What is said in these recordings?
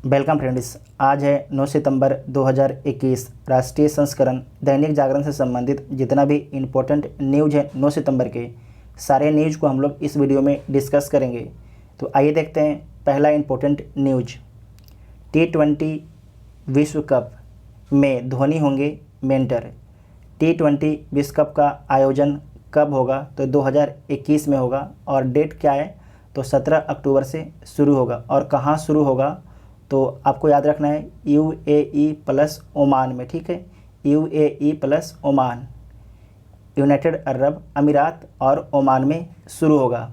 Welcome friends. आज है 9 सितंबर 2021। राष्ट्रीय संस्करण दैनिक जागरण से संबंधित जितना भी इम्पोर्टेंट न्यूज़ है 9 सितंबर के सारे न्यूज़ को हम लोग इस वीडियो में डिस्कस करेंगे। तो आइए देखते हैं पहला इम्पोर्टेंट न्यूज़। T20 विश्व कप में धोनी होंगे मेंटर। T20 विश्व कप का आयोजन कब होगा? तो 2021 में होगा। और डेट क्या है? तो 17 अक्टूबर से शुरू होगा। और कहाँ शुरू होगा? तो आपको याद रखना है UAE प्लस ओमान में। ठीक है, UAE plus Oman, United Arab अमीरात और ओमान में शुरू होगा।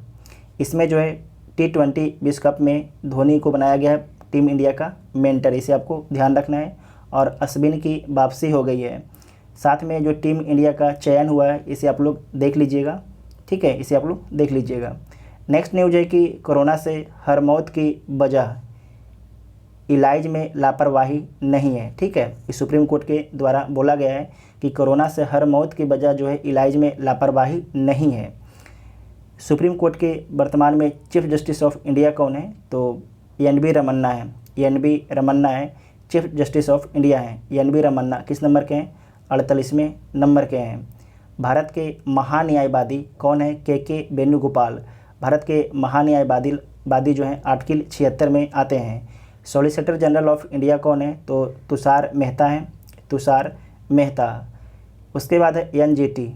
इसमें जो है T20 विश्व कप में धोनी को बनाया गया है टीम इंडिया का मेंटर। इसे आपको ध्यान रखना है। और अश्विन की वापसी हो गई है। साथ में जो टीम इंडिया का चयन हुआ है इसे आप लोग देख लीजिएगा। ठीक है, इसे आप लोग देख लीजिएगा। नेक्स्ट न्यूज़ है कि कोरोना से हर मौत की वजह इलाज में लापरवाही नहीं है। ठीक है, इस सुप्रीम कोर्ट के द्वारा बोला गया है कि कोरोना से हर मौत की वजह जो है इलाज में लापरवाही नहीं है। सुप्रीम कोर्ट के वर्तमान में चीफ जस्टिस ऑफ इंडिया कौन है? तो NV रमन्ना है। NV रमन्ना है, चीफ जस्टिस ऑफ इंडिया हैं। NV रमन्ना किस नंबर के हैं? 48वें नंबर के हैं। भारत के महान्यायवादी कौन है? KK वेणुगोपाल। भारत के महान्यायवादी जो हैं आर्टिकल 76 में आते हैं। सॉलिसिटर जनरल ऑफ इंडिया कौन है? तो तुषार मेहता हैं, तुषार मेहता। उसके बाद है NGT,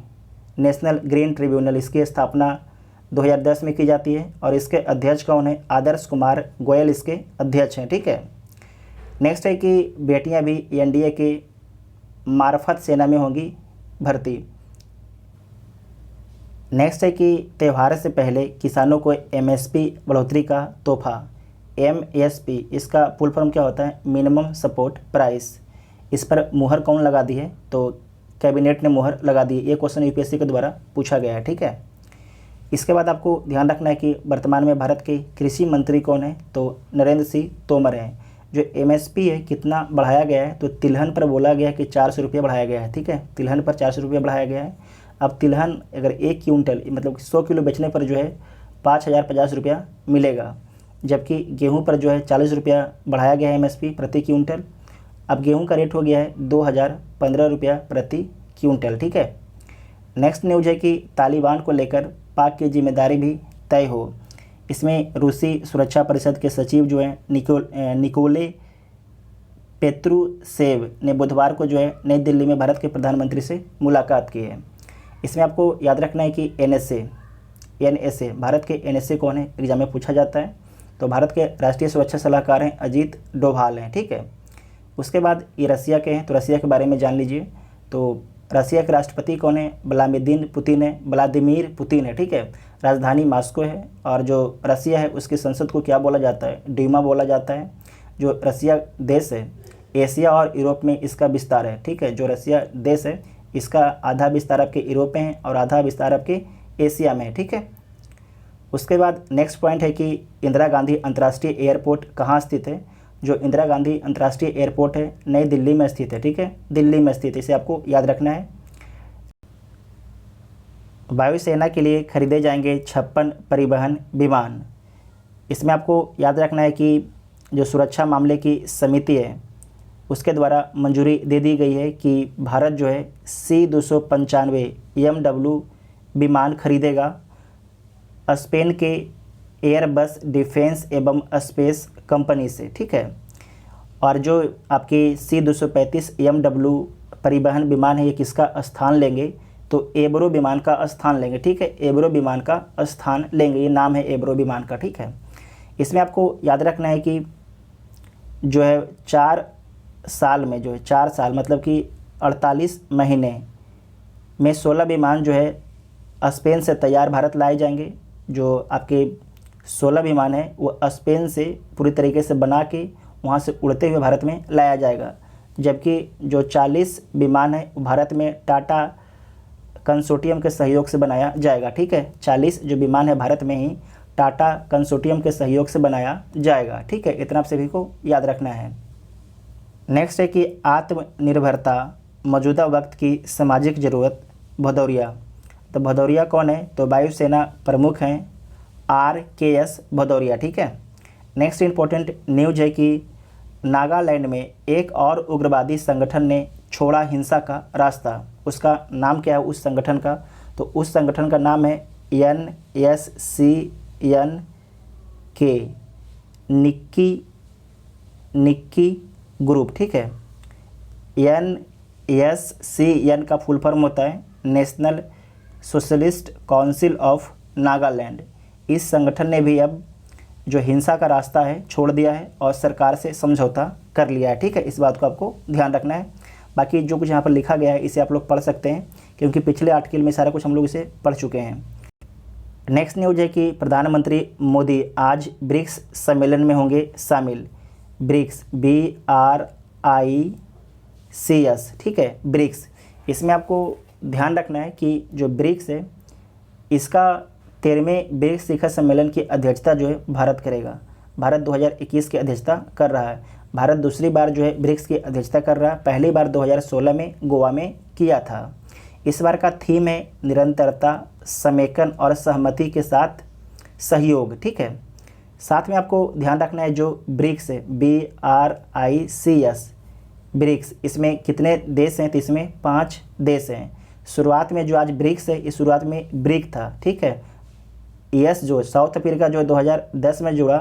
नेशनल ग्रीन ट्रिब्यूनल। इसकी स्थापना 2010 में की जाती है। और इसके अध्यक्ष कौन है? आदर्श कुमार गोयल इसके अध्यक्ष हैं। ठीक है। नेक्स्ट है कि बेटियां भी NDA के मार्फत सेना में होंगी भर्ती। नेक्स्ट है कि त्यौहार से पहले किसानों को MSP बढ़ोतरी का तोहफा। MSP इसका फुल फॉर्म क्या होता है? Minimum support price. इस पर मुहर कौन लगा दी है? तो कैबिनेट ने मुहर लगा दी है। ये क्वेश्चन UPSC के द्वारा पूछा गया है। ठीक है। इसके बाद आपको ध्यान रखना है कि वर्तमान में भारत के कृषि मंत्री कौन है? तो नरेंद्र सिंह तोमर हैं। जो MSP है कितना बढ़ाया गया है? तो तिलहन पर बोला गया है कि 400 रुपये बढ़ाया गया है। ठीक है, तिलहन पर 400 रुपये बढ़ाया गया है। अब तिलहन अगर 1 क्विंटल मतलब 100 किलो बेचने पर जो है 5050 रुपया मिलेगा। जबकि गेहूं पर जो है 40 रुपया बढ़ाया गया है MSP प्रति क्विंटल। अब गेहूं का रेट हो गया है 2015 रुपया प्रति क्विंटल। ठीक है। नेक्स्ट न्यूज़ है कि तालिबान को लेकर पाक की जिम्मेदारी भी तय हो। इसमें रूसी सुरक्षा परिषद के सचिव जो हैं निकोले पेत्रुसेव ने बुधवार को जो है नई दिल्ली में भारत के प्रधानमंत्री से मुलाकात की है। इसमें आपको याद रखना है कि NSA भारत के NSA कौन है? एग्जाम में पूछा जाता है। तो भारत के राष्ट्रीय सुरक्षा सलाहकार हैं अजीत डोभाल हैं। ठीक है। उसके बाद ये रसिया के हैं, तो रसिया के बारे में जान लीजिए। तो रसिया के राष्ट्रपति कौन है? व्लादिमीर पुतिन है। ठीक है। राजधानी मॉस्को है। और जो रसिया है उसकी संसद को क्या बोला जाता है? डीमा बोला जाता है। जो रसिया देश है एशिया और यूरोप में इसका विस्तार है। ठीक है, जो रसिया देश है इसका आधा विस्तार आपके यूरोप में है और आधा विस्तार आपके एशिया में है। ठीक है। उसके बाद नेक्स्ट पॉइंट है कि इंदिरा गांधी अंतर्राष्ट्रीय एयरपोर्ट कहाँ स्थित है? जो इंदिरा गांधी अंतर्राष्ट्रीय एयरपोर्ट है नई दिल्ली में स्थित है। ठीक है, दिल्ली में स्थित है, इसे आपको याद रखना है। वायुसेना के लिए खरीदे जाएंगे 56 परिवहन विमान। इसमें आपको याद रखना है कि जो सुरक्षा मामले की समिति है उसके द्वारा मंजूरी दे दी गई है कि भारत जो है C-295 MW विमान खरीदेगा स्पेन के एयरबस डिफेंस एवं स्पेस कंपनी से। ठीक है। और जो आपकी C-235 MW परिवहन विमान है ये किसका स्थान लेंगे? तो एब्रो विमान का स्थान लेंगे। ठीक है, एब्रो विमान का स्थान लेंगे। ये नाम है एब्रो विमान का। ठीक है। इसमें आपको याद रखना है कि जो है 4 साल में जो है 4 साल मतलब कि 48 महीने में 16 विमान जो है स्पेन से तैयार भारत लाए जाएंगे। जो आपके 16 विमान है वो स्पेन से पूरी तरीके से बना के वहाँ से उड़ते हुए भारत में लाया जाएगा। जबकि जो 40 विमान है वो भारत में टाटा कंसोर्टियम के सहयोग से बनाया जाएगा। ठीक है, 40 जो विमान है भारत में ही टाटा कंसोर्टियम के सहयोग से बनाया जाएगा। ठीक है, इतना आप सभी को याद रखना है। नेक्स्ट है कि आत्मनिर्भरता मौजूदा वक्त की सामाजिक ज़रूरत। भदौरिया, तो भदौरिया कौन है? तो वायुसेना प्रमुख हैं RKS भदौरिया। ठीक है। नेक्स्ट इंपॉर्टेंट न्यूज है कि नागालैंड में एक और उग्रवादी संगठन ने छोड़ा हिंसा का रास्ता। उसका नाम क्या है उस संगठन का? तो उस संगठन का नाम है NSCN-K, निक्की ग्रुप। ठीक है, NSCN का फुल फॉर्म होता है national socialist council of Nagaland. इस संगठन ने भी अब जो हिंसा का रास्ता है छोड़ दिया है और सरकार से समझौता कर लिया है। ठीक है, इस बात को आपको ध्यान रखना है। बाकी जो कुछ यहाँ पर लिखा गया है इसे आप लोग पढ़ सकते हैं, क्योंकि पिछले आर्टिकल में सारा कुछ हम लोग इसे पढ़ चुके हैं। नेक्स्ट न्यूज है कि प्रधानमंत्री मोदी आज ब्रिक्स सम्मेलन में होंगे शामिल। ब्रिक्स, BRICS, ठीक है, ब्रिक्स। इसमें आपको ध्यान रखना है कि जो ब्रिक्स है इसका 13वें ब्रिक्स शिखर सम्मेलन की अध्यक्षता जो है भारत करेगा। भारत 2021 की अध्यक्षता कर रहा है। भारत दूसरी बार जो है ब्रिक्स की अध्यक्षता कर रहा है। पहली बार 2016 में गोवा में किया था। इस बार का थीम है निरंतरता, समेकन और सहमति के साथ सहयोग। ठीक है, साथ में आपको ध्यान रखना है जो ब्रिक्स है, BRICS, ब्रिक्स, इसमें कितने देश हैं? तो इसमें 5 देश हैं। शुरुआत में जो आज ब्रिक्स है इस शुरुआत में ब्रिक था। ठीक है, ES जो साउथ अफ्रीका जो 2010 में जुड़ा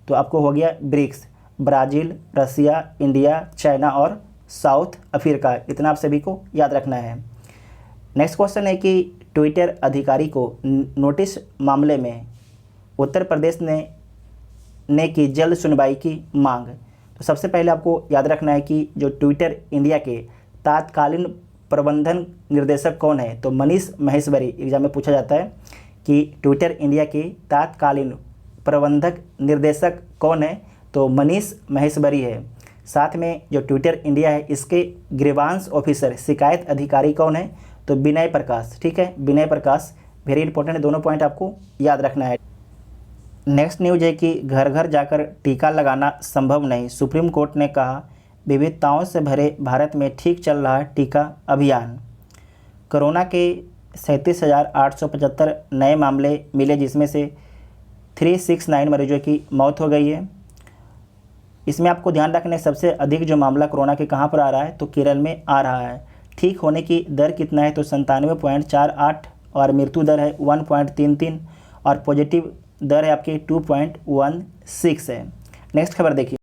तो आपको हो गया ब्रिक्स। ब्राज़ील, रसिया, इंडिया, चाइना और साउथ अफ्रीका, इतना आप सभी को याद रखना है। नेक्स्ट क्वेश्चन है कि ट्विटर अधिकारी को नोटिस मामले में उत्तर प्रदेश ने की जल्द सुनवाई की मांग। तो सबसे पहले आपको याद रखना है कि जो ट्विटर इंडिया के तात्कालीन प्रबंधन निर्देशक कौन है? तो मनीष महेश्वरी। एग्जाम में पूछा जाता है कि ट्विटर इंडिया के तात्कालीन प्रबंधक निर्देशक कौन है? तो मनीष महेश्वरी है। साथ में जो ट्विटर इंडिया है इसके ग्रीवांस ऑफिसर, शिकायत अधिकारी कौन है? तो विनय प्रकाश। ठीक है, विनय प्रकाश, वेरी इंपॉर्टेंट है, दोनों पॉइंट आपको याद रखना है। नेक्स्ट न्यूज है कि घर घर जाकर टीका लगाना संभव नहीं, सुप्रीम कोर्ट ने कहा। विविधताओं से भरे भारत में ठीक चल रहा है टीका अभियान। कोरोना के 37,875 नए मामले मिले, जिसमें से 369 मरीजों की मौत हो गई है। इसमें आपको ध्यान रखना है सबसे अधिक जो मामला कोरोना के कहाँ पर आ रहा है? तो केरल में आ रहा है। ठीक होने की दर कितना है? तो 97.48 और मृत्यु दर है 1.33 और पॉजिटिव दर है आपकी 2.16 है। नेक्स्ट खबर देखिए,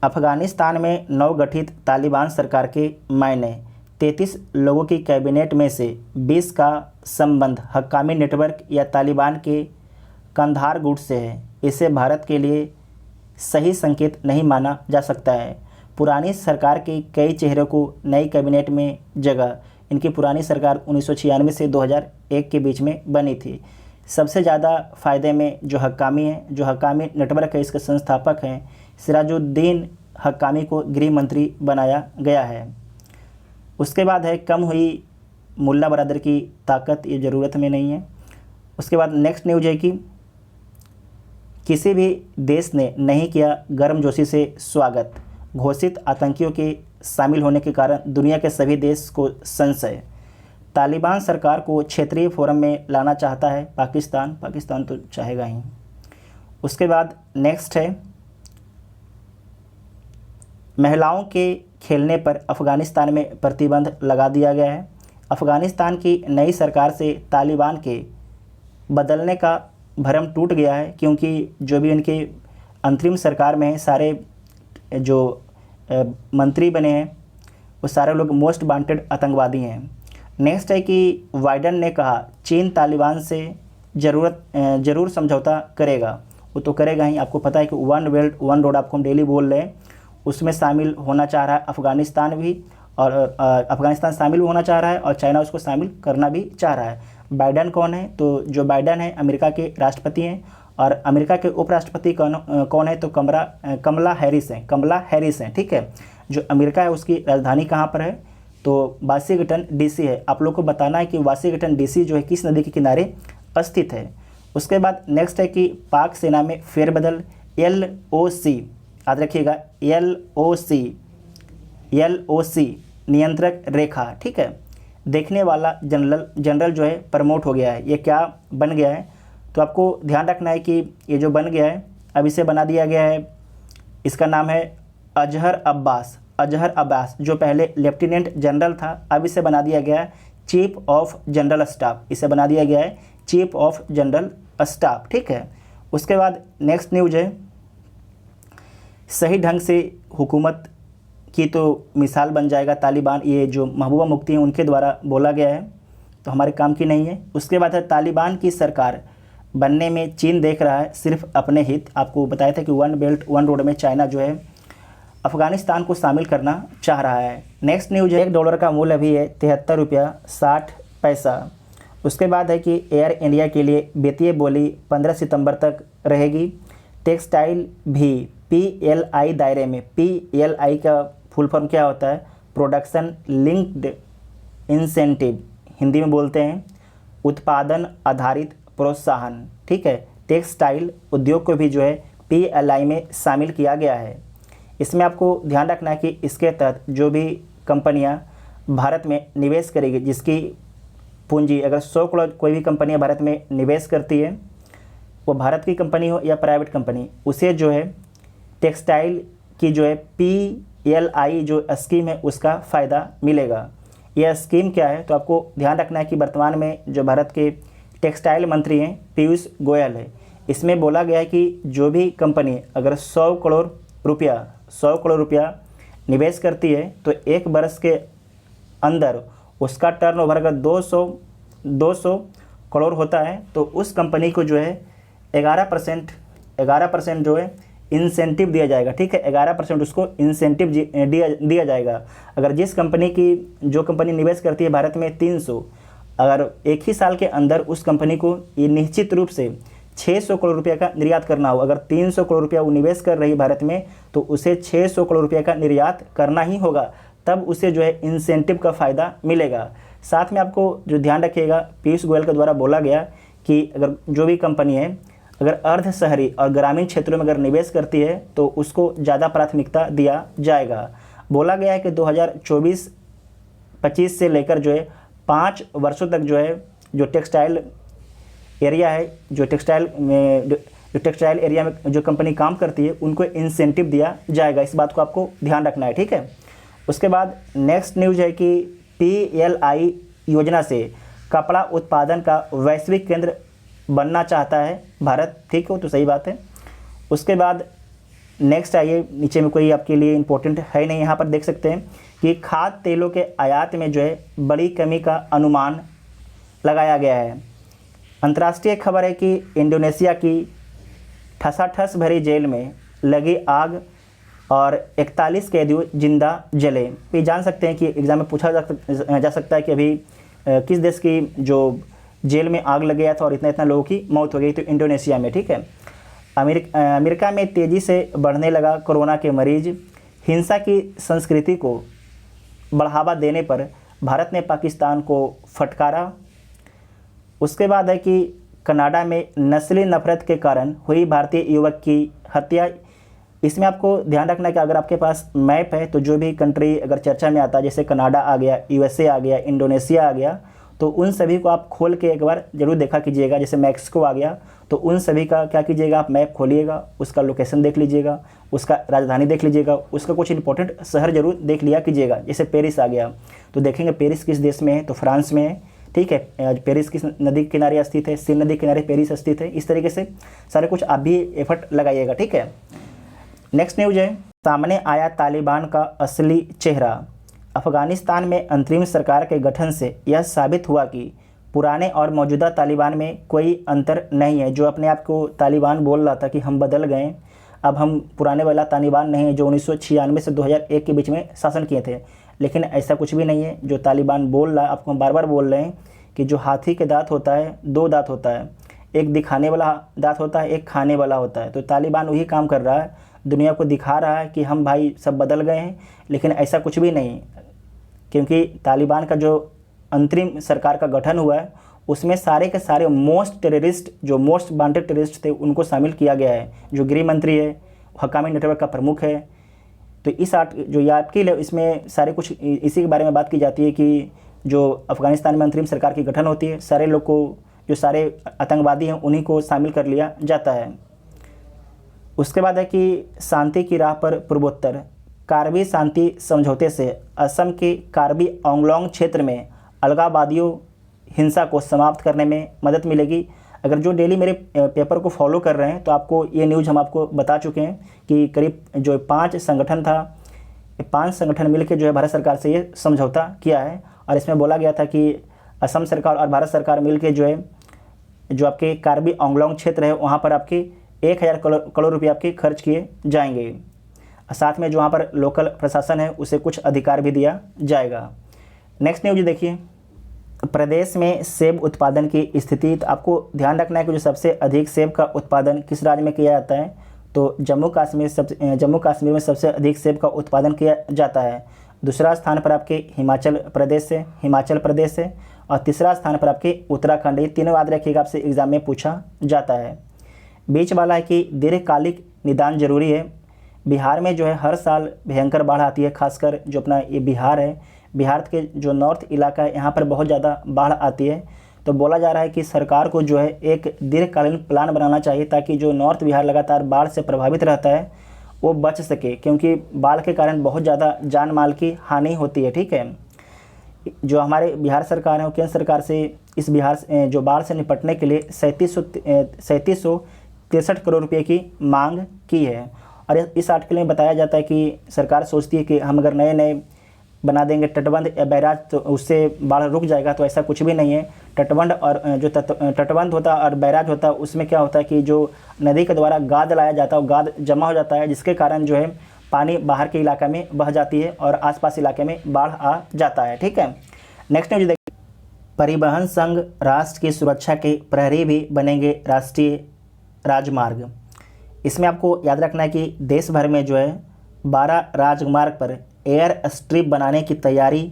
अफगानिस्तान में नवगठित तालिबान सरकार के मायने। 33 लोगों की कैबिनेट में से 20 का संबंध हक्कानी नेटवर्क या तालिबान के कंधार गुट से है। इसे भारत के लिए सही संकेत नहीं माना जा सकता है। पुरानी सरकार के कई चेहरों को नई कैबिनेट में जगह। इनकी पुरानी सरकार 1996 से 2001 के बीच में बनी थी। सबसे ज़्यादा फ़ायदे में जो हक्कानी है, जो हक्कानी नेटवर्क है, इसके संस्थापक हैं सिराजुद्दीन हक्कानी को गृह मंत्री बनाया गया है। उसके बाद है कम हुई मुल्ला बरादर की ताकत, ये ज़रूरत में नहीं है। उसके बाद नेक्स्ट न्यूज है कि किसी भी देश ने नहीं किया गर्मजोशी से स्वागत। घोषित आतंकियों के शामिल होने के कारण दुनिया के सभी देश को संशय। तालिबान सरकार को क्षेत्रीय फोरम में लाना चाहता है पाकिस्तान। पाकिस्तान तो चाहेगा ही। उसके बाद नेक्स्ट है महिलाओं के खेलने पर अफ़गानिस्तान में प्रतिबंध लगा दिया गया है। अफ़गानिस्तान की नई सरकार से तालिबान के बदलने का भरम टूट गया है, क्योंकि जो भी उनके अंतरिम सरकार में सारे जो मंत्री बने हैं वो सारे लोग मोस्ट वांटेड आतंकवादी हैं। नेक्स्ट है कि बाइडेन ने कहा चीन तालिबान से ज़रूर समझौता करेगा। वो तो करेगा ही, आपको पता है कि वन बेल्ट वन रोड आपको हम डेली बोल रहे हैं, उसमें शामिल होना चाह रहा है अफ़गानिस्तान भी, और अफ़गानिस्तान शामिल होना चाह रहा है और चाइना उसको शामिल करना भी चाह रहा है। बाइडेन कौन है? तो जो बाइडेन है अमेरिका के राष्ट्रपति हैं, और अमेरिका के उपराष्ट्रपति कौन है? तो कमला हैरिस हैं। कमला हैरिस हैं, ठीक है। जो अमेरिका है उसकी राजधानी कहाँ पर है? तो वाशिंगटन DC है। आप लोग को बताना है कि वाशिंगटन DC जो है किस नदी के किनारे स्थित है। उसके बाद नेक्स्ट है कि पाक सेना में फेरबदल, LOC याद रखिएगा, LOC नियंत्रक रेखा, ठीक है। देखने वाला जनरल जो है प्रमोट हो गया है। ये क्या बन गया है? तो आपको ध्यान रखना है कि ये जो बन गया है अब इसे बना दिया गया है, इसका नाम है अजहर अब्बास जो पहले लेफ्टिनेंट जनरल था, अब इसे बना दिया गया है चीफ ऑफ जनरल स्टाफ, इसे बना दिया गया है चीफ ऑफ जनरल स्टाफ। ठीक है। उसके बाद नेक्स्ट न्यूज है, सही ढंग से हुकूमत की तो मिसाल बन जाएगा तालिबान, ये जो महबूबा मुफ्ती हैं उनके द्वारा बोला गया है, तो हमारे काम की नहीं है। उसके बाद है तालिबान की सरकार बनने में चीन देख रहा है सिर्फ अपने हित। आपको बताया था कि वन बेल्ट वन रोड में चाइना जो है अफ़गानिस्तान को शामिल करना चाह रहा है। नेक्स्ट न्यूज है, $1 का मूल्य अभी है 73 रुपया 60 पैसा। उसके बाद है कि एयर इंडिया के लिए वित्तीय बोली 15 सितंबर तक रहेगी। टेक्सटाइल भी PLI दायरे में, PLI का फुल फॉर्म क्या होता है, प्रोडक्शन लिंक्ड इंसेंटिव, हिंदी में बोलते हैं उत्पादन आधारित प्रोत्साहन। ठीक है। टेक्सटाइल उद्योग को भी जो है PLI में शामिल किया गया है। इसमें आपको ध्यान रखना है कि इसके तहत जो भी कंपनियां भारत में निवेश करेगी, जिसकी पूंजी अगर 100 करोड़ कोई भी कंपनियां भारत में निवेश करती है, वो भारत की कंपनी हो या प्राइवेट कंपनी, उसे जो है टेक्सटाइल की जो है PLI जो स्कीम है उसका फ़ायदा मिलेगा। यह स्कीम क्या है, तो आपको ध्यान रखना है कि वर्तमान में जो भारत के टेक्सटाइल मंत्री हैं पीयूष गोयल है, इसमें बोला गया है कि जो भी कंपनी अगर 100 करोड़ रुपया निवेश करती है तो एक वर्ष के अंदर उसका टर्नओवर अगर 200 करोड़ होता है तो उस कंपनी को जो है 11% जो है इंसेंटिव दिया जाएगा। ठीक है, 11% उसको इंसेंटिव दिया जाएगा। अगर जिस कंपनी की जो कंपनी निवेश करती है भारत में 300, अगर एक ही साल के अंदर उस कंपनी को ये निश्चित रूप से 600 करोड़ रुपये का निर्यात करना हो, अगर 300 करोड़ रुपया वो निवेश कर रही है भारत में तो उसे 600 करोड़ रुपये का निर्यात करना ही होगा, तब उसे जो है इंसेंटिव का फ़ायदा मिलेगा। साथ में आपको जो ध्यान रखिएगा, पीयूष गोयल के द्वारा बोला गया कि अगर जो भी कंपनी है अगर अर्ध शहरी और ग्रामीण क्षेत्रों में अगर निवेश करती है तो उसको ज़्यादा प्राथमिकता दिया जाएगा। बोला गया है कि 2024-25 से लेकर जो है 5 वर्षों तक जो है जो टेक्सटाइल एरिया है, जो टेक्सटाइल एरिया में जो कंपनी काम करती है उनको इंसेंटिव दिया जाएगा। इस बात को आपको ध्यान रखना है। ठीक है। उसके बाद नेक्स्ट न्यूज़ है कि PLI योजना से कपड़ा उत्पादन का वैश्विक केंद्र बनना चाहता है भारत। ठीक हो, तो सही बात है। उसके बाद नेक्स्ट आइए, नीचे में कोई आपके लिए इम्पोर्टेंट है नहीं, यहाँ पर देख सकते हैं कि खाद्य तेलों के आयात में जो है बड़ी कमी का अनुमान लगाया गया है। अंतर्राष्ट्रीय खबर है कि इंडोनेशिया की ठसाठस भरी जेल में लगी आग और 41 कैदियों जिंदा जले। ये जान सकते हैं कि एग्ज़ाम में पूछा जा सकता है कि अभी किस देश की जो जेल में आग लग गया था और इतना लोगों की मौत हो गई, तो इंडोनेशिया में। ठीक है। अमेरिका में तेज़ी से बढ़ने लगा कोरोना के मरीज। हिंसा की संस्कृति को बढ़ावा देने पर भारत ने पाकिस्तान को फटकारा। उसके बाद है कि कनाडा में नस्ली नफरत के कारण हुई भारतीय युवक की हत्या। इसमें आपको ध्यान रखना है कि अगर आपके पास मैप है तो जो भी कंट्री अगर चर्चा में आता है, जैसे कनाडा आ गया, USA आ गया, इंडोनेशिया आ गया, तो उन सभी को आप खोल के एक बार ज़रूर देखा कीजिएगा। जैसे मैक्सिको आ गया, तो उन सभी का क्या कीजिएगा, आप मैप खोलिएगा, उसका लोकेशन देख लीजिएगा, उसका राजधानी देख लीजिएगा, उसका कुछ इंपॉर्टेंट शहर जरूर देख लिया कीजिएगा। जैसे पेरिस आ गया तो देखेंगे पेरिस किस देश में है, तो फ्रांस में है। ठीक है, पेरिस किस नदी के किनारे स्थित है, सीन नदी के किनारे पेरिस स्थित है। इस तरीके से सारे कुछ आप भी एफर्ट लगाइएगा। ठीक है। नेक्स्ट न्यूज है, सामने आया तालिबान का असली चेहरा। अफगानिस्तान में अंतरिम सरकार के गठन से यह साबित हुआ कि पुराने और मौजूदा तालिबान में कोई अंतर नहीं है। जो अपने आप को तालिबान बोल रहा था कि हम बदल गए, अब हम पुराने वाला तालिबान नहीं है जो 1996 से 2001 के बीच में शासन किए थे, लेकिन ऐसा कुछ भी नहीं है। जो तालिबान बोल रहा है, आपको हम बार बार बोल रहे हैं कि जो हाथी के दांत होता है, 2 दांत होता है, एक दिखाने वाला दांत होता है, एक खाने वाला होता है। तो तालिबान वही काम कर रहा है, दुनिया को दिखा रहा है कि हम भाई सब बदल गए हैं, लेकिन ऐसा कुछ भी नहीं। क्योंकि तालिबान का जो अंतरिम सरकार का गठन हुआ है उसमें सारे के सारे मोस्ट टेररिस्ट, जो मोस्ट वांटेड टेररिस्ट थे, उनको शामिल किया गया है। जो गृह मंत्री है, हक्कानी नेटवर्क का प्रमुख है। तो इस जो आपकी इसमें सारे कुछ इसी के बारे में बात की जाती है कि जो अफ़गानिस्तान में अंतरिम सरकार की गठन होती है, सारे लोग को, जो सारे आतंकवादी हैं उन्हीं को शामिल कर लिया जाता है। उसके बाद है कि शांति की राह पर पूर्वोत्तर, कार्बी शांति समझौते से असम के कार्बी आंगलोंग क्षेत्र में अलगाववादियों हिंसा को समाप्त करने में मदद मिलेगी। अगर जो डेली मेरे पेपर को फॉलो कर रहे हैं तो आपको ये न्यूज़ हम आपको बता चुके हैं कि करीब जो 5 संगठन था, 5 संगठन मिलकर जो है भारत सरकार से ये समझौता किया है। और इसमें बोला गया था कि असम सरकार और भारत सरकार मिलकर जो है जो आपके कार्बी आंगलोंग क्षेत्र है वहाँ पर आपके 1000 करोड़ रुपये आपके खर्च किए जाएंगे। साथ में जो वहाँ पर लोकल प्रशासन है उसे कुछ अधिकार भी दिया जाएगा। नेक्स्ट न्यूज़ देखिए, प्रदेश में सेब उत्पादन की स्थिति। तो आपको ध्यान रखना है कि जो सबसे अधिक सेब का उत्पादन किस राज्य में किया जाता है, तो जम्मू कश्मीर में सबसे अधिक सेब का उत्पादन किया जाता है। दूसरा स्थान पर आपके हिमाचल प्रदेश है और तीसरा स्थान पर आपके उत्तराखंड। ये तीनों याद रखिएगा, आपसे एग्जाम में पूछा जाता है। बीच वाला है कि दीर्घकालिक निदान जरूरी है। बिहार में जो है हर साल भयंकर बाढ़ आती है, खासकर जो अपना ये बिहार है, बिहार के जो नॉर्थ इलाका है यहाँ पर बहुत ज़्यादा बाढ़ आती है। तो बोला जा रहा है कि सरकार को जो है एक दीर्घकालीन प्लान बनाना चाहिए ताकि जो नॉर्थ बिहार लगातार बाढ़ से प्रभावित रहता है वो बच सके, क्योंकि बाढ़ के कारण बहुत ज़्यादा जान माल की हानि होती है। ठीक है, जो हमारे बिहार सरकार है वो केंद्र सरकार से इस जो बाढ़ से निपटने के लिए 3763 करोड़ रुपये की मांग की है। और इस आर्टिकल में बताया जाता है कि सरकार सोचती है कि हम अगर नए नए बना देंगे तटबंध या बैराज तो उससे बाढ़ रुक जाएगा, तो ऐसा कुछ भी नहीं है। तटबंध और जो तटबंध होता है और बैराज होता है उसमें क्या होता है कि जो नदी के द्वारा गाद लाया जाता है वो गाद जमा हो जाता है, जिसके कारण जो है पानी बाहर के इलाके में बह जाती है और आसपास इलाके में बाढ़ आ जाता है। ठीक है, नेक्स्ट न्यूज़ देखिए, परिवहन संघ राष्ट्र की सुरक्षा के प्रहरी भी बनेंगे राष्ट्रीय राजमार्ग। इसमें आपको याद रखना है कि देश भर में जो है 12 राजमार्ग पर एयर स्ट्रिप बनाने की तैयारी।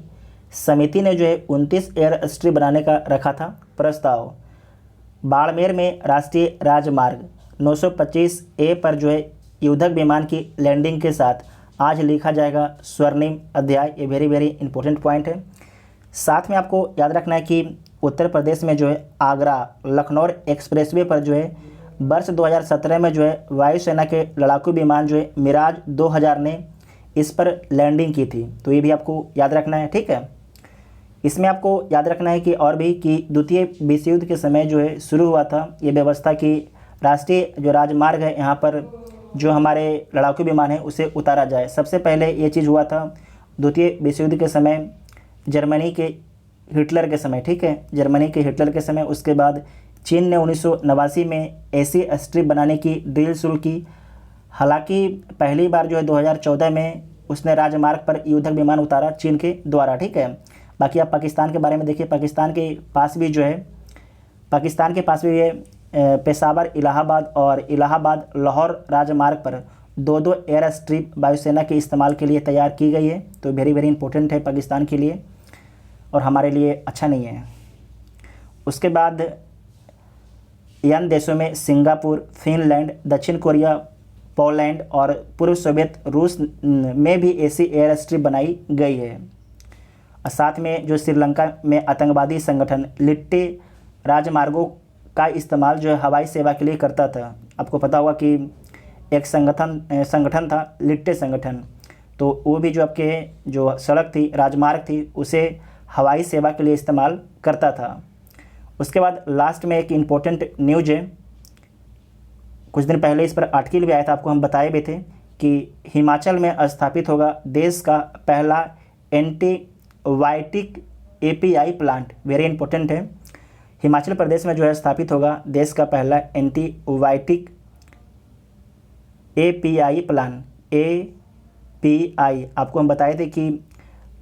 समिति ने जो है 29 एयर स्ट्रिप बनाने का रखा था प्रस्ताव। बाड़मेर में राष्ट्रीय राजमार्ग 925A पर जो है युद्धक विमान की लैंडिंग के साथ आज लिखा जाएगा स्वर्णिम अध्याय। ये वेरी वेरी इंपॉर्टेंट पॉइंट है। साथ में आपको याद रखना है कि उत्तर प्रदेश में जो है आगरा लखनऊ एक्सप्रेसवे पर जो है वर्ष 2017 में जो है वायुसेना के लड़ाकू विमान जो है मिराज 2000 ने इस पर लैंडिंग की थी। तो ये भी आपको याद रखना है। ठीक है, इसमें आपको याद रखना है कि और भी कि द्वितीय विश्व युद्ध के समय जो है शुरू हुआ था ये व्यवस्था कि राष्ट्रीय जो राजमार्ग है यहाँ पर जो हमारे लड़ाकू विमान है उसे उतारा जाए। सबसे पहले ये चीज़ हुआ था द्वितीय विश्व युद्ध के समय, जर्मनी के हिटलर के समय। ठीक है, जर्मनी के हिटलर के समय। उसके बाद चीन ने 1989 में ऐसी स्ट्रिप बनाने की ड्रिल शुरू की। हालांकि पहली बार जो है 2014 में उसने राजमार्ग पर युद्धक विमान उतारा चीन के द्वारा। ठीक है, बाकी आप पाकिस्तान के बारे में देखिए, पाकिस्तान के पास भी ये पेशावर इलाहाबाद और इलाहाबाद लाहौर राजमार्ग पर 2-2 एयर स्ट्रिप वायुसेना के इस्तेमाल के लिए तैयार की गई है। तो वेरी वेरी इंपॉर्टेंट है पाकिस्तान के लिए और हमारे लिए अच्छा नहीं है। उसके बाद इन देशों में सिंगापुर, फिनलैंड, दक्षिण कोरिया, पोलैंड और पूर्व सोवियत रूस में भी ऐसी एयर स्ट्रिप बनाई गई है। और साथ में जो श्रीलंका में आतंकवादी संगठन लिट्टे राजमार्गों का इस्तेमाल जो है हवाई सेवा के लिए करता था। आपको पता होगा कि एक संगठन था लिट्टे संगठन, तो वो भी जो आपके जो सड़क थी, राजमार्ग थी, उसे हवाई सेवा के लिए इस्तेमाल करता था। उसके बाद लास्ट में एक इम्पोर्टेंट न्यूज है, कुछ दिन पहले इस पर आर्टिकल भी आया था, आपको हम बताए भी थे कि हिमाचल में स्थापित होगा देश का पहला antibiotic API plant. Very important है, हिमाचल प्रदेश में जो है स्थापित होगा देश का पहला एंटीबायोटिक API प्लांट। API आपको हम बताए थे कि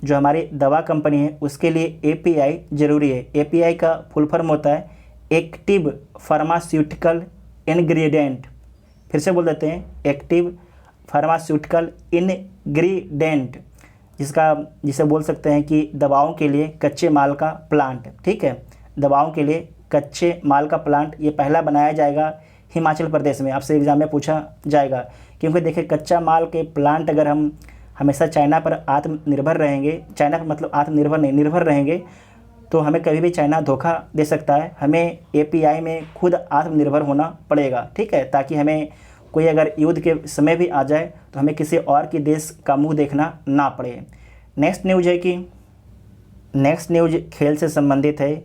जो हमारी दवा कंपनी है उसके लिए API ज़रूरी है। API का फुल फॉर्म होता है एक्टिव फार्मास्यूटिकल इंग्रेडिएंट। फिर से बोल देते हैं, एक्टिव फार्मास्यूटिकल इंग्रेडिएंट, जिसे बोल सकते हैं कि दवाओं के लिए कच्चे माल का प्लांट। ठीक है, दवाओं के लिए कच्चे माल का प्लांट ये पहला बनाया जाएगा हिमाचल प्रदेश में। आपसे एग्जाम में पूछा जाएगा, क्योंकि देखिए कच्चा माल के प्लांट अगर हम हमेशा चाइना पर आत्मनिर्भर रहेंगे, चाइना पर मतलब आत्मनिर्भर नहीं, निर्भर रहेंगे, तो हमें कभी भी चाइना धोखा दे सकता है। हमें API में खुद आत्मनिर्भर होना पड़ेगा। ठीक है, ताकि हमें कोई अगर युद्ध के समय भी आ जाए तो हमें किसी और के देश का मुंह देखना ना पड़े। नेक्स्ट न्यूज खेल से संबंधित है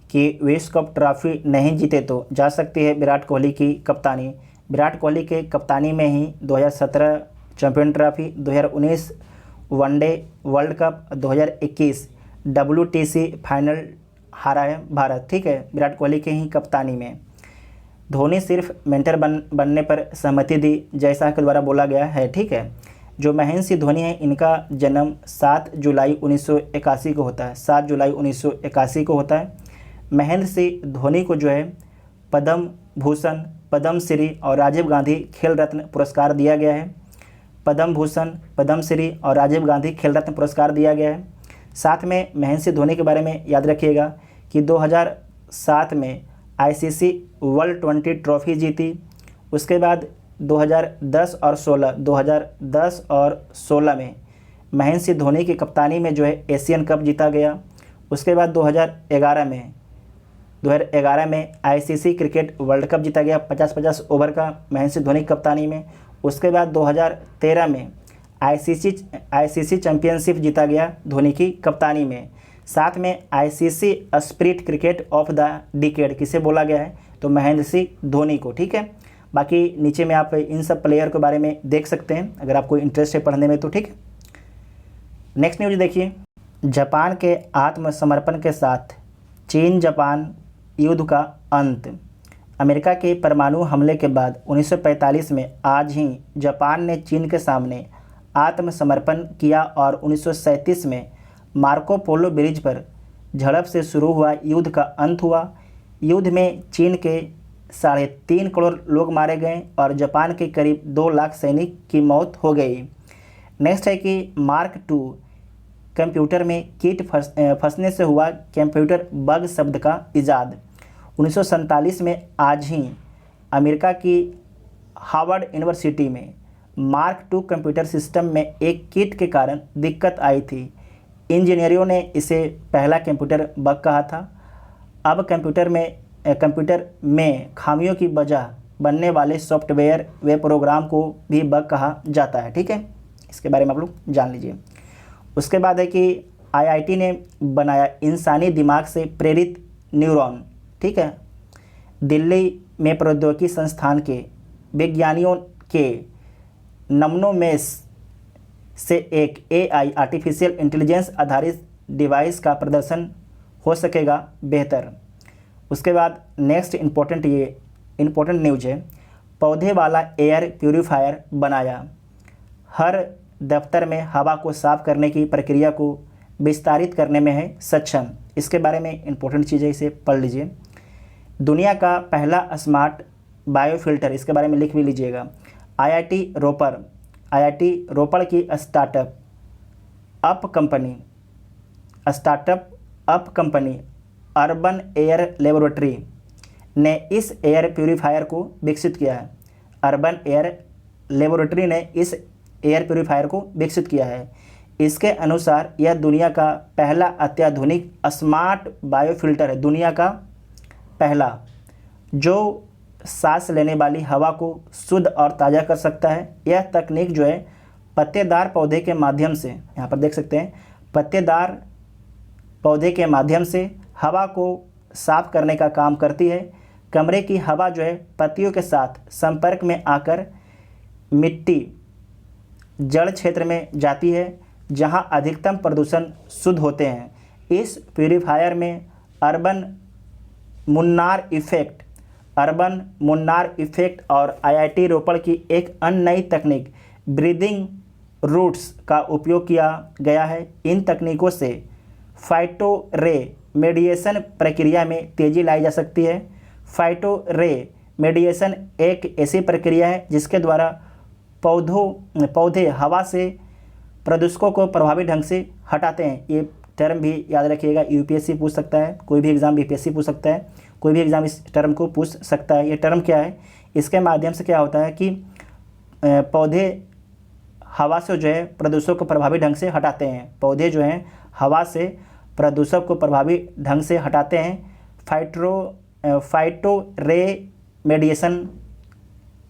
कि विश्व कप ट्रॉफी नहीं जीते तो जा सकती है विराट कोहली की कप्तानी। विराट कोहली के कप्तानी में ही 2017 champion trophy, 2019 one day world cup, 2021 WTC final हारा है भारत। ठीक है, विराट कोहली के ही कप्तानी में। धोनी सिर्फ मेंटर बनने पर सहमति दी, जैसा के द्वारा बोला गया है। ठीक है, जो महेंद्र सिंह धोनी है इनका जन्म 7 जुलाई 1981 को होता है। 7 जुलाई 1981 को होता है। महेंद्र सिंह धोनी को जो है पद्म भूषण, पद्म श्री और राजीव गांधी खेल रत्न पुरस्कार दिया गया है। पद्म भूषण, पद्म श्री और राजीव गांधी खेल रत्न पुरस्कार दिया गया है। साथ में महेंद्र सिंह धोनी के बारे में याद रखिएगा कि 2007 में ICC वर्ल्ड 20 ट्रॉफी जीती। उसके बाद 2010 और 16 में महेंद्र सिंह धोनी की कप्तानी में जो है एशियन कप जीता गया। उसके बाद 2011 में ICC क्रिकेट वर्ल्ड कप जीता गया 50-50 ओवर का महेंद्र सिंह धोनी की कप्तानी में। उसके बाद 2013 में ICC चैंपियनशिप जीता गया धोनी की कप्तानी में। साथ में ICC spirit cricket of the decade किसे बोला गया है, तो महेंद्र सिंह धोनी को। ठीक है, बाकी नीचे में आप इन सब प्लेयर के बारे में देख सकते हैं अगर आपको इंटरेस्ट है पढ़ने में तो। ठीक है, नेक्स्ट न्यूज देखिए। जापान के आत्मसमर्पण के साथ चीन जापान युद्ध का अंत। अमेरिका के परमाणु हमले के बाद 1945 में आज ही जापान ने चीन के सामने आत्मसमर्पण किया और 1937 में मार्को पोलो ब्रिज पर झड़प से शुरू हुआ युद्ध का अंत हुआ। युद्ध में चीन के 3.5 करोड़ लोग मारे गए और जापान के करीब 2 लाख सैनिक की मौत हो गई। नेक्स्ट है कि मार्क II कंप्यूटर में कीट फंसने से हुआ कंप्यूटर बग शब्द का इजाद। 1947 में आज ही अमेरिका की हार्वर्ड यूनिवर्सिटी में मार्क II कंप्यूटर सिस्टम में एक कीट के कारण दिक्कत आई थी। इंजीनियरों ने इसे पहला कंप्यूटर बग कहा था। अब कंप्यूटर में खामियों की वजह बनने वाले सॉफ्टवेयर वे प्रोग्राम को भी बग कहा जाता है। ठीक है, इसके बारे में आप लोग जान लीजिए। उसके बाद है कि IIT ने बनाया इंसानी दिमाग से प्रेरित न्यूरॉन। ठीक है, दिल्ली में प्रौद्योगिकी संस्थान के विज्ञानियों के नमनोमेश से एक AI आर्टिफिशियल इंटेलिजेंस आधारित डिवाइस का प्रदर्शन हो सकेगा बेहतर। उसके बाद नेक्स्ट इम्पोर्टेंट न्यूज है, पौधे वाला एयर प्यूरीफायर बनाया। हर दफ्तर में हवा को साफ करने की प्रक्रिया को विस्तारित करने में है सक्षम। इसके बारे में इम्पोर्टेंट चीज़ है, इसे पढ़ लीजिए। दुनिया का पहला स्मार्ट बायोफिल्टर, इसके बारे में लिख भी लीजिएगा। IIT रोपड़ की startup up company urban air laboratory ने इस एयर प्यूरीफायर को विकसित किया है। अर्बन एयर लेबोरेटरी ने इस एयर प्यूरीफायर को विकसित किया है। इसके अनुसार यह दुनिया का पहला अत्याधुनिक स्मार्ट बायोफिल्टर है, दुनिया का पहला, जो सांस लेने वाली हवा को शुद्ध और ताज़ा कर सकता है। यह तकनीक जो है पत्तेदार पौधे के माध्यम से, यहाँ पर देख सकते हैं, पत्तेदार पौधे के माध्यम से हवा को साफ करने का काम करती है। कमरे की हवा जो है पत्तियों के साथ संपर्क में आकर मिट्टी जड़ क्षेत्र में जाती है जहाँ अधिकतम प्रदूषण शुद्ध होते हैं। इस प्यूरीफायर में अर्बन मुन्नार इफेक्ट और IIT रोपड़ की एक अन्य नई तकनीक ब्रीदिंग रूट्स का उपयोग किया गया है। इन तकनीकों से फाइटो रे मेडिएशन प्रक्रिया में तेज़ी लाई जा सकती है। फाइटो रे मेडिएशन एक ऐसी प्रक्रिया है जिसके द्वारा पौधे हवा से प्रदूषकों को प्रभावी ढंग से हटाते हैं। ये टर्म भी याद रखिएगा, UPSC पूछ सकता है, कोई भी एग्ज़ाम BPSC पूछ सकता है, कोई भी एग्ज़ाम इस टर्म को पूछ सकता है। ये टर्म क्या है, इसके माध्यम से क्या होता है कि पौधे हवा से जो है प्रदूषक को प्रभावी ढंग से हटाते हैं। पौधे जो हैं हवा से प्रदूषक को प्रभावी ढंग से हटाते हैं। फाइटो रे मेडिएशन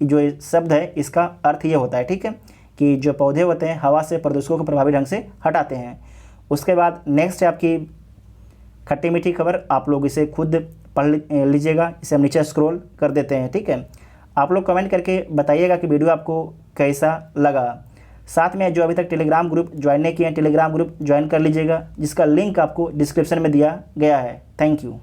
जो ये शब्द है इसका अर्थ ये होता है, ठीक है, कि जो पौधे होते हैं हवा से प्रदूषकों को प्रभावी ढंग से हटाते हैं। उसके बाद नेक्स्ट है आपकी खट्टी मीठी खबर, आप लोग इसे खुद पढ़ लीजिएगा, इसे हम नीचे स्क्रॉल कर देते हैं, ठीक है। आप लोग कमेंट करके बताइएगा कि वीडियो आपको कैसा लगा। साथ में जो अभी तक टेलीग्राम ग्रुप ज्वाइन नहीं किए हैं, टेलीग्राम ग्रुप ज्वाइन कर लीजिएगा, जिसका लिंक आपको डिस्क्रिप्शन में दिया गया है। Thank you.